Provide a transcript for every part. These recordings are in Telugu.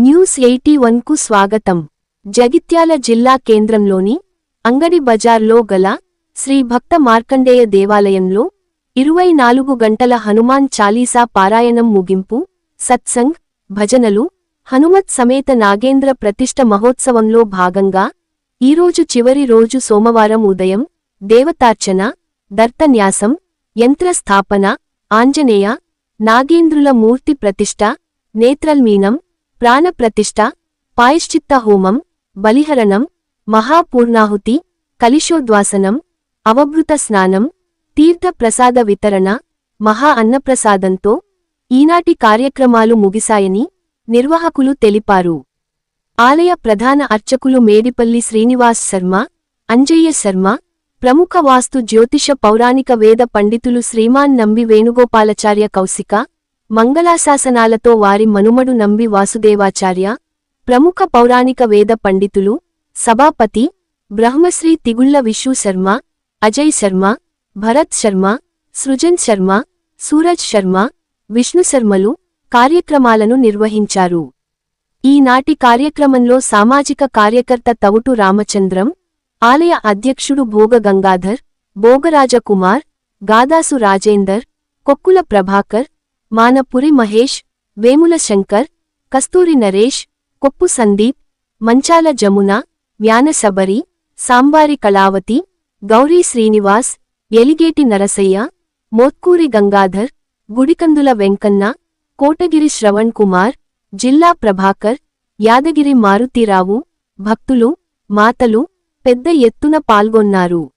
న్యూస్ 81 కు స్వాగతం. జగిత్యాల జిల్లా కేంద్రంలోని అంగడి బజార్లో గల శ్రీ భక్త మార్కండేయ దేవాలయంలో 24 గంటల హనుమాన్ చాలీసా పారాయణం ముగింపు, సత్సంగ్, భజనలు, హనుమత్ సమేత నాగేంద్ర ప్రతిష్ఠ మహోత్సవంలో భాగంగా ఈరోజు చివరి రోజు సోమవారం ఉదయం దేవతార్చన, దర్తన్యాసం, యంత్ర స్థాపన, ఆంజనేయ, నాగేంద్రుల మూర్తి ప్రతిష్ఠ, నేత్రల్మీనం, ప్రాణప్రతిష్ఠ, పాయశ్చిత్త హోమం, బలిహరణం, మహాపూర్ణాహుతి, కలిశోద్వాసనం, అవభృత స్నానం, తీర్థ ప్రసాద వితరణ, మహా అన్నప్రసాదంతో ఈనాటి కార్యక్రమాలు ముగిశాయని నిర్వాహకులు తెలిపారు. ఆలయ ప్రధాన అర్చకులు మేడిపల్లి శ్రీనివాస్ శర్మ, అంజయ్య శర్మ, ప్రముఖ వాస్తు జ్యోతిష పౌరాణిక వేద పండితులు శ్రీమాన్ నంబి వేణుగోపాలాచార్య కౌశిక, మంగళాశాసనాలతో వారి మనుమడు నంబి వాసుదేవాచార్య, ప్రముఖ పౌరాణిక వేద పండితులు, సభాపతి బ్రహ్మశ్రీ తిగుళ్ల విష్ణు శర్మ, అజయ్ శర్మ, భరత్ శర్మ, సృజన్ శర్మ, సూరజ్ శర్మ, విష్ణు శర్మలు కార్యక్రమాలను నిర్వహించారు. ఈనాటి కార్యక్రమంలో సామాజిక కార్యకర్త తవుటు రామచంద్రం, ఆలయ అధ్యక్షుడు భోగ గంగాధర్, భోగరాజకుమార్, గాదాసు రాజేందర్, కొక్కుల ప్రభాకర్, మానపురి మహేష్, వేముల శంకర్, కస్తూరి నరేష్, కొప్పు సందీప్, మంచాల జమున, వ్యాన శబరి, సాంబారి కళావతి, గౌరీ శ్రీనివాస్, ఎలిగేటి నరసయ్య, మోత్కూరి గంగాధర్, గుడికందుల వెంకన్న, కోటగిరి శ్రవణ్ కుమార్, జిల్లా ప్రభాకర్, యాదగిరి మారుతీరావు, భక్తులు, మాతలు పెద్ద ఎత్తున పాల్గొన్నారు.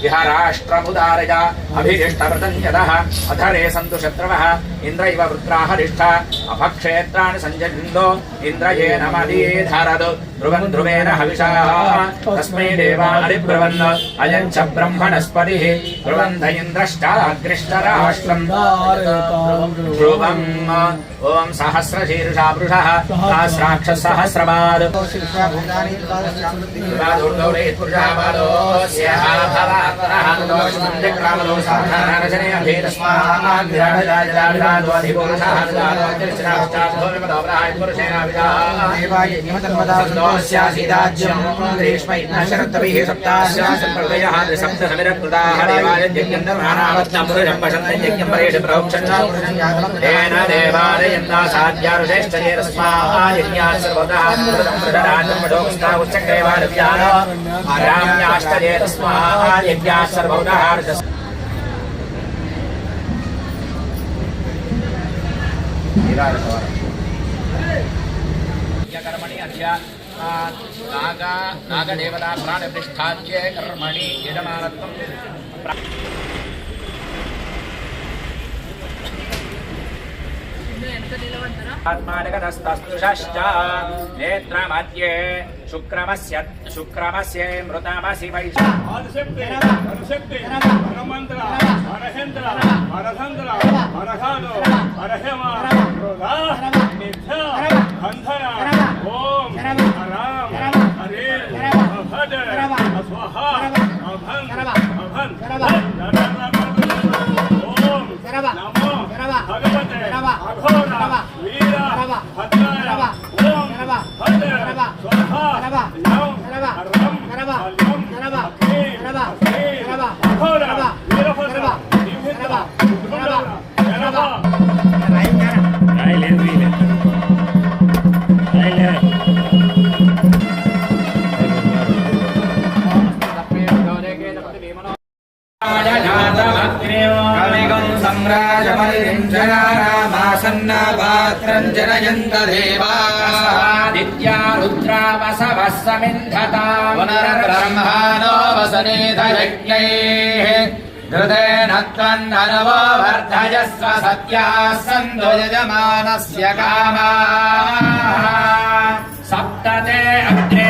విహారాష్ట్రముదారయ అభిదిష్టవ్రతంజదః అధరే సంతు శత్రవః ఇంద్ర ఇవ వృత్రాహరిష్ఠ అపక్షేత్రాన్ని సంజగ్ందో ఇంద్రయేన మదీధరదు ధ్రువం ధ్రువేణ హవిషా తస్మై దేవాదిబ్రవన్ అయం చ బ్రహ్మణస్పతిః ధ్రువం ధ ఇంద్రశ్చాగ్రిష్టరాష్ట్రం ధ్రువం ఓం సహస్రశీర్షా వృషః సహస్రాక్ష సహస్రపాద్ నాగదేవతా ప్రాణప్రతిష్ఠాచ్యే కర్మణి యజమానత్వం ఆత్మానగతస్తస్తుషశ్చ నేత్రమధ్యే శుక్రమస్య మృతమసి వైశ అనుశక్తి హనుమంతర హరహేంద్ర హరధంద్ర హరహాను హరహేమ హృదా నిత్య బంధన ఓం హరాం హరే అభద అస్వహ అభన్ ఓం నమో భగవతే అఘోర వీర భద్రాయ ఓం భద్ర స్వహ లం హరం హలం అఘోర వీరభద్ర నిమిత్ర దుర్గ జనవ ృద్రావసవస్సమింధతా పునర్బ్రహ్మాణో వసనేధయజ్ఞైః ధృతేన త్వన్ననవో వర్ధయస్వ సత్యాः సందో యజమానస్య కామాः సప్తతే అగ్రే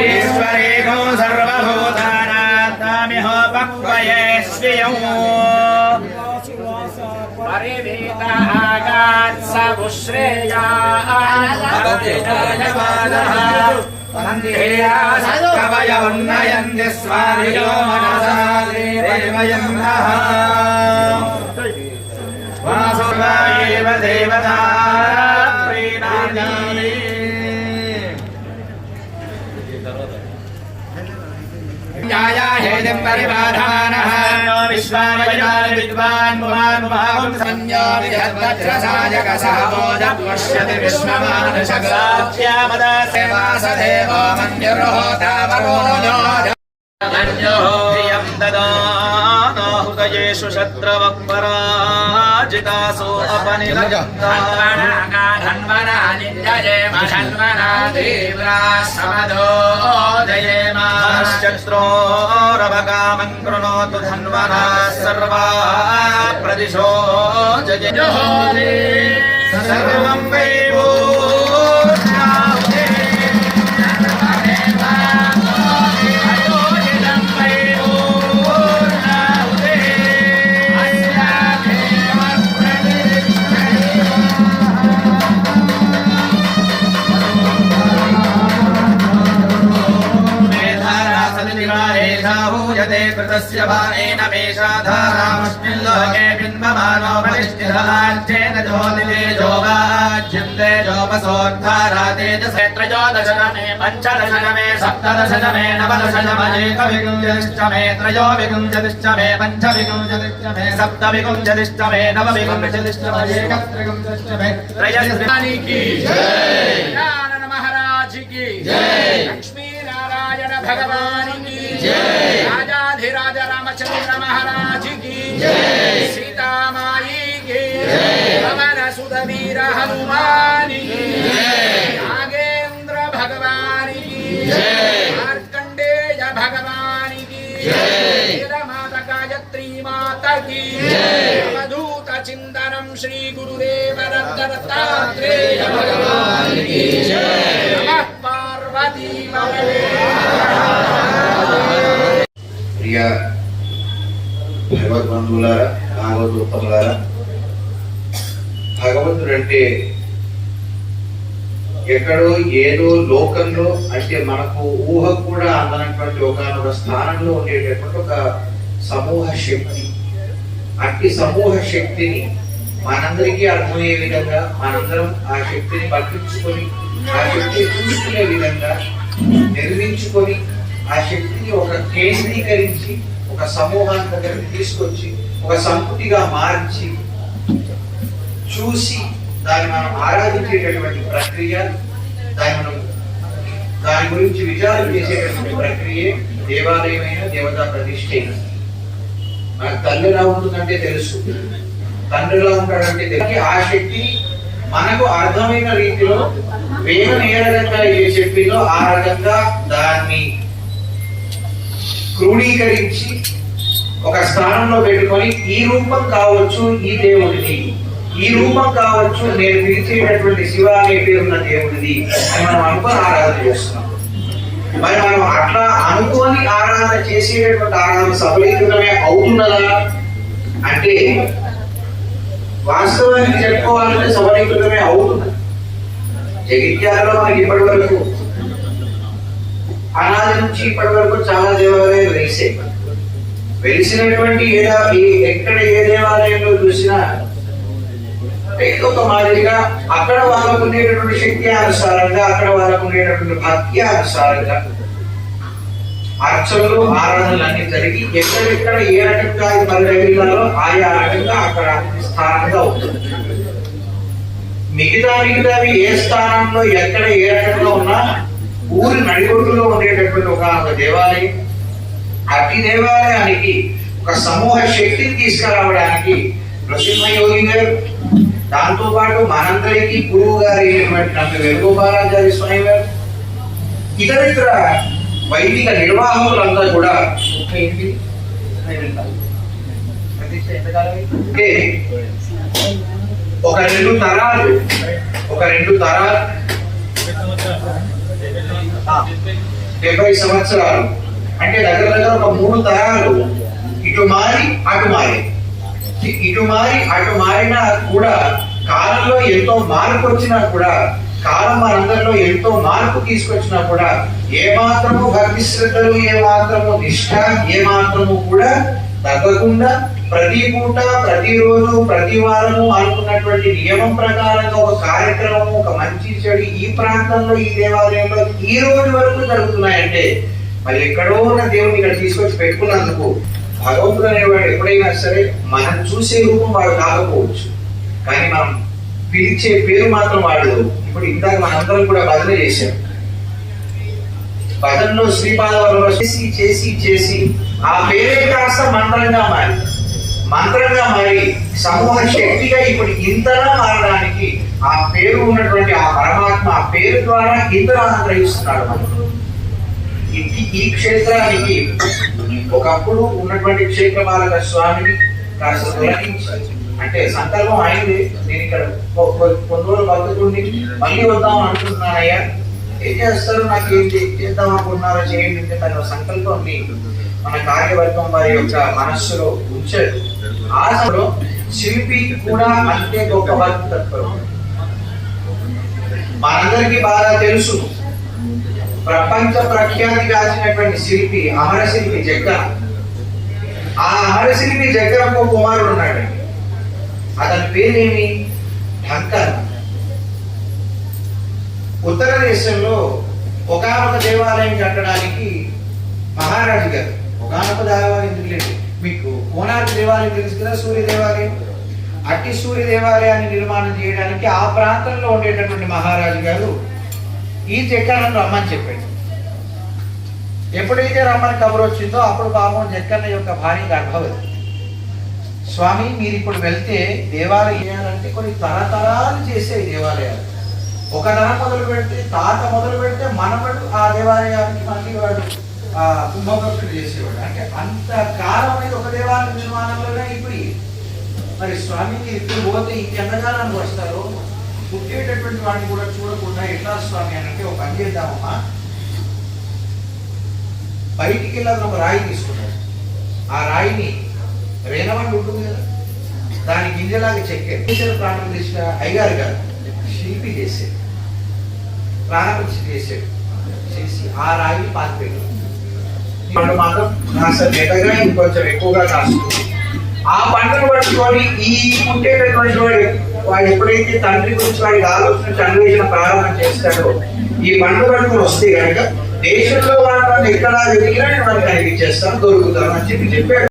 ఈశ్వరేకో సర్వభూతానాత్మామిహోపక్వయే శ్రియో ఉన్నయంతి స్వామియో మనసా దేవయన్నః వాసుదేవ దేవతా ప్రీణామి న్యాయా హేయం పరివారానః విశ్వావయాన విద్వాన్ ముమాన్ ముమాం సంజ్ఞో విహద్వజ్ర సాయక సహమోద పశ్యతి విశ్వమానుషగ్రాచ్యామదాసేవాసదేవో మన్యుర్హోతావరోనో యం దదానో హృదయేషు శత్రవక్పరాజితాసో శత్రోరవకామం కృణోతు ధన్వనా సర్వా ప్రదిశో జయ సర్వం వై कृतस्य भानेन मेषाधारामस्मिन् लोके बिम्बमानो बलिष्ठिराज्येन ज्योतिते जोगाज्यन्ते जोपसोद्धारातेजसेत्रयोदशमे पञ्चदशमे सप्तदशमे नवदशमेकविंशतिश्चमे त्रयोविंशतिश्चमे पञ्चविंशतिश्चमे सप्तविंशतिश्चमे नवविंशतिश्चमे एकत्रिंशतिश्चमे त्रयस्त्राणि की जय नारायण महाराज की जय लक्ष्मी नारायण भगवान की जय राजाधिराज रामचंद्र महाराज की जय सीता माई की जय पवन सुत वीर हनुमान की जय नागेंद्र भगवान की जय मार्कंडेय भगवान की जय माता गायत्री माता की जय अवधूत चिंतनम श्री गुरुदेव दत्तात्रेय भगवान की जय नमः पार्वती ప్రియ భగవద్బంధువులారా భాగవతోత్తములారా, భగవంతుడు అంటే ఎక్కడో ఏదో లోకంలో, అంటే మనకు ఊహ కూడా అందనటువంటి ఒక స్థానంలో ఉండేటటువంటి ఒక సమూహ శక్తి. అట్టి సమూహ శక్తిని మనందరికీ అర్థమయ్యే విధంగా మనందరం ఆ శక్తిని పట్టించుకొని ఆ శక్తిని చూసుకునే విధంగా నిర్మించుకొని ఆ శక్తిని ఒక కేంద్రీకరించి ఒక సమూహాన్ని దగ్గరికి తీసుకొచ్చి ఒక సంపుటిగా మార్చి చూసి దాన్ని మనం ఆరాధించేటటువంటి ప్రక్రియ, దాని గురించి విచారం చేసేటటువంటి ప్రక్రియ దేవాలయమైన దేవతా ప్రతిష్ఠ. మనకు తల్లి ఎలా ఉంటుందంటే తెలుసు, తండ్రి ఎలా ఉంటాడంటే తెలుసు. ఆ శక్తి మనకు అర్థమైన రీతిలో వేదం ఏ రకంగా చెప్పిందో ఆ రకంగా దాన్ని క్రోడీకరించి ఒక స్థానంలో పెట్టుకొని ఈ రూపం కావచ్చు ఈ దేవుడిది, ఈ రూపం కావచ్చు నేను పిలిచేటటువంటి శివ అనే పేరున్న దేవుడిది అని మనం అనుకొని ఆరాధన చేస్తున్నాం. మరి మనం అట్లా అనుకొని ఆరాధన చేసేటటువంటి ఆరాధన సఫలీకృతమే అవుతున్నదా అంటే వాస్తవానికి చెప్పుకోవాలంటే సఫలీకృతమే అవుతుంది. జగిత్యాలలో మనకి ఇప్పటి వరకు అనాది నుంచి ఇప్పటి వరకు చాలా దేవాలయాలు వెలిసినటువంటి ఎక్కడ ఏ దేవాలయంలో చూసినా ఏదో ఒక మాదిరిగా అక్కడ వాళ్ళకు ఉండేటటువంటి శక్తి అనుసారంగా, అక్కడ వాళ్ళకు ఉండేటటువంటి భక్తి అనుసారంగా అర్చనలు ఆరాధనలు అన్ని జరిగి ఎక్కడెక్కడ ఏ రకంగా పరిగణించాలో ఆయా రకంగా అక్కడ స్థానంగా ఉంటుంది. మిగతావి ఏ స్థానంలో ఎక్కడ ఏ రకంగా ఉన్నా ఊరి నడిగొడ్డులో ఉండేటటువంటి ఒక దేవాలయం, అట్టి దేవాలయానికి ఒక సమూహ శక్తిని తీసుకురావడానికి నృసింహయోగి గారు, దాంతో పాటు మనందరికీ గురువు గారు అయినటువంటి వేణుగోపాలాచార్య స్వామి గారు, ఇతర వైదిక నిర్వాహకులంతా కూడా ఒక రెండు తరాలు 70 సంవత్సరాలు అంటే దగ్గర ఒక 3 తరాలు ఇటు మారి అటు మారి ఇటు మారి అటు మారినా కూడా, కాలంలో ఎంతో మార్పు వచ్చినా కూడా, కాలం మనందరిలో ఎంతో మార్పు తీసుకొచ్చినా కూడా, ఏ మాత్రము భక్తి శ్రద్ధలు, ఏ మాత్రము నిష్ఠ, ఏ మాత్రము కూడా తగ్గకుండా ప్రతి పూట, ప్రతిరోజు, ప్రతి వారము అనుకున్నటువంటి నియమం ప్రకారంగా ఒక కార్యక్రమం, ఒక మంచి చెడు ఈ ప్రాంతంలో, ఈ దేవాలయంలో ఈ రోజు వరకు జరుగుతున్నాయంటే మరి ఎక్కడో ఉన్న దేవుడిని ఇక్కడ తీసుకొచ్చి పెట్టుకున్నందుకు భగవంతుడు అనేవాడు ఎప్పుడైనా సరే మనం చూసే రూపం వాడు కాకపోవచ్చు, కానీ మనం పిలిచే పేరు మాత్రం వాడు. ఇప్పుడు ఇందాక మనందరం కూడా భజన చేశాం. భజనలో శ్రీపాదవరంలో చేసి చేసి చేసి ఆ పేరే కాస్త మంత్రంగా మారి సమూహ శక్తిగా ఇప్పుడు ఇంతలా మారడానికి ఆ పేరు ఉన్నటువంటి ఆ పరమాత్మ ఆ పేరు ద్వారా ఇంతలా అనుగ్రహిస్తున్నాడు మనకు. ఈ క్షేత్రానికి ఒకప్పుడు ఉన్నటువంటి క్షేత్రపాలక స్వామిని కాస్త తొలగించి, అంటే సంకల్పం అయింది, నేను ఇక్కడ కొన్ని రోజులు బతుకుండి మళ్ళీ వద్దాం అనుకుంటున్నానయ్యా, ఏం చేస్తారు, నాకు ఏం చేద్దాం అనుకుంటున్నారో చేయండి అంటే తన సంకల్పం మన కార్యవర్గం వారి యొక్క మనస్సులో ఉంచాడు. ఆ సమయంలో శిల్పి కూడా అంతే గొప్ప భక్తి తత్పరుడు. మనందరికీ బాగా తెలుసు, ప్రపంచ ప్రఖ్యాతి గాంచినటువంటి శిల్పి అమరశిల్పి జగ్గన. ఆ అమరశిల్పి జగ్గనకు కుమారుడు ఉన్నాడు. అతని పేరేమి? ఢంకన్. ఉత్తర దేశంలో ఒకానొక దేవాలయం కట్టడానికి మహారాజు గారు, ఒకానొక దేవాలయం ఎందుకు లేదు, మీకు కోనార్క్ దేవాలయం తెలుసు కదా, సూర్య దేవాలయం. అట్టి సూర్య దేవాలయాన్ని నిర్మాణం చేయడానికి ఆ ప్రాంతంలో ఉండేటటువంటి మహారాజు గారు ఈ జక్కన్నను రమ్మని చెప్పాడు. ఎప్పుడైతే రమ్మని కబురు వచ్చిందో అప్పుడు పాపం జక్కన్న యొక్క భార్య గర్భవతి. స్వామి, మీరు ఇప్పుడు వెళ్తే దేవాలయం చేయాలంటే కొన్ని తరతరాలు చేసే దేవాలయాలు, ఒక తరం మొదలు పెడితే, తాత మొదలు పెడితే మనవడు ఆ దేవాలయానికి మళ్ళీ వాడు కుంభభక్తులు చేసేవాడు. అంటే అంత కాలం అనేది ఒక దేవాలయ నిర్మాణంలోనే ఇప్పుడు. మరి స్వామి, మీరు ఇప్పుడు పోతే ఇంకెంతకాలానికి వస్తారు, పుట్టేటటువంటి వాడిని కూడా చూడకుండా ఎట్లా స్వామి అని అంటే, ఒక పని చేద్దామమ్మా, బయటికి వెళ్ళాలని ఒక రాయి తీసుకున్నాడు. ఆ రాయిని రేణవండి ఉంటుంది కదా, దాని గింజలాగా చెక్కారు. ప్రాణప్రతిష్ఠ అయ్యారు కాదు, శిల్పి చేసాడు, ప్రాణప్రతిష్ఠ చేసాడు. చేసి ఆ రాయిని పాతిపెట్టాడు. పండు మాత్రం కాస్త గెటగా ఇంకొంచెం ఎక్కువగా కాస్తుంది. ఆ పంటను పట్టుకొని ఈ పుట్టేటటువంటి వాడు ఎప్పుడైతే తండ్రి గురించి వాడికి ఆలోచన అన్వేషణ ప్రారంభం చేస్తాడో, ఈ పంట పట్టుకుని వస్తే కనుక దేశంలో వాళ్ళని ఎక్కడా వెతికినా వాడికి కనిపించేస్తాను, దొరుకుతాను అని చెప్పాడు.